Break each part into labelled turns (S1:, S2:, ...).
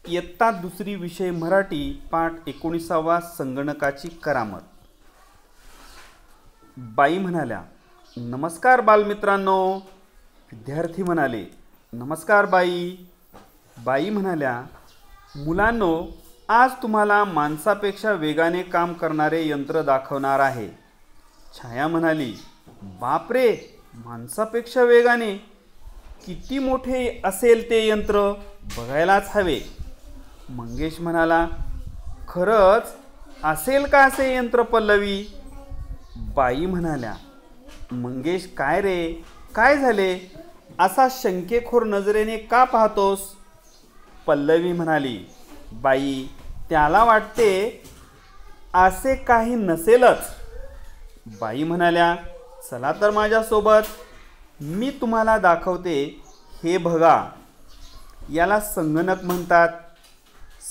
S1: इयत्ता दुसरी विषय मराठी पाठ 19वा संगणकाची करामत। बाई म्हणाल्या, नमस्कार बालमित्रांनो। विद्यार्थी म्हणाले, नमस्कार बाई। बाई म्हणाल्या, मुलांनो, आज तुम्हाला माणसापेक्षा वेगाने काम करणारे यंत्र दाखवणार आहे। छाया म्हणाली, बापरे, माणसापेक्षा वेगाने? किती मोठे असेल ते यंत्र, बघायलाच हवे। मंगेश म्हणाला, खरंच असेल का असे यंत्र पल्लवी? बाई म्हणाल्या, मंगेश काय रे, काय झाले? असा शंकेखोर नजरेने का पाहतोस? पल्लवी म्हणाली, बाई, त्याला वाटते असे काही नसेलच। बाई म्हणाल्या, चला तर माझ्यासोबत, मी तुम्हाला दाखवते। हे बघा, याला संगणक म्हणतात।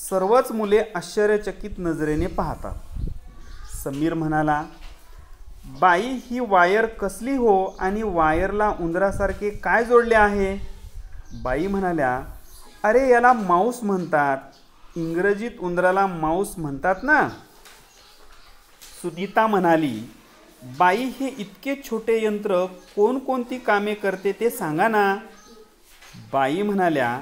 S1: सर्वच मुले आश्चर्यचकित नजरेने पाहतात। समीर म्हणाला, बाई, ही वायर कसली हो, आणि वायरला उंदरासारखे काय जोडले आहे? बाई म्हणाल्या, अरे, याला माऊस म्हणतात। इंग्रजीत उंदराला माऊस म्हणतात ना। सुनीता म्हणाली, बाई, हे इतके छोटे यंत्र कोणकोणती कामे करते ते सांगा ना। बाई म्हणाल्या,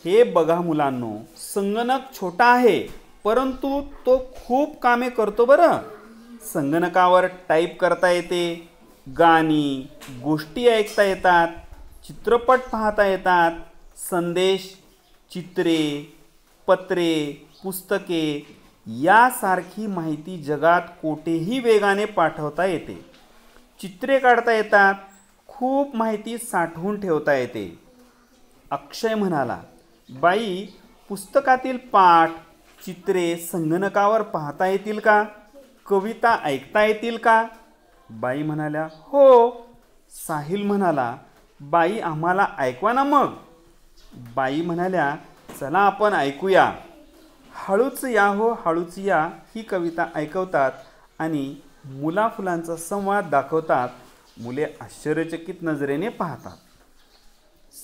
S1: हे बघा मुलांनो, संगणक छोटा आहे, परंतु तो खूप कामे करतो बरं। संगणकावर टाईप करता येते, गाणी, गोष्टी ऐकता येतात, चित्रपट पाहता येतात, संदेश, चित्रे, पत्रे, पुस्तके यासारखी माहिती जगात कोठेही वेगाने पाठवता येते। चित्रे काढता येतात, खूप माहिती साठवून ठेवता येते। अक्षय म्हणाला, बाई, पुस्तकातील पाठ, चित्रे संगणकावर पाहता येतील का? कविता ऐकता येतील का? बाई म्हणाल्या, हो। साहिल म्हणाला, बाई, आम्हाला ऐकवा ना मग। बाई म्हणाल्या, चला आपण ऐकूया। हळूच या हो हळूच या ही कविता ऐकवतात आणि मुलाफुलांचा संवाद दाखवतात। मुले आश्चर्यचकित नजरेने पाहतात।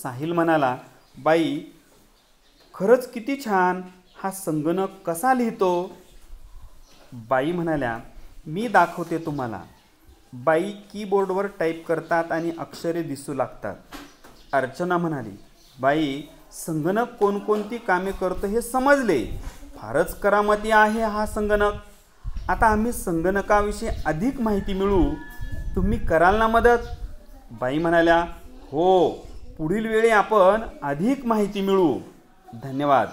S1: साहिल म्हणाला, बाई, खरंच किती छान, हा संगणक कसा लिहितो? बाई म्हणाल्या, मी दाखवते तुम्हाला। बाई कीबोर्डवर टाईप करतात आणि अक्षरे दिसू लागतात। अर्चना म्हणाली, बाई, संगणक कोणकोणती कामे करतो हे समजले। फारच करामती आहे हा संगणक। आता आम्ही संगणकाविषयी अधिक माहिती मिळवू, तुम्ही कराल ना मदत? बाई म्हणाल्या, हो, पुढील वेळी आपण अधिक माहिती मिळवू। धन्यवाद।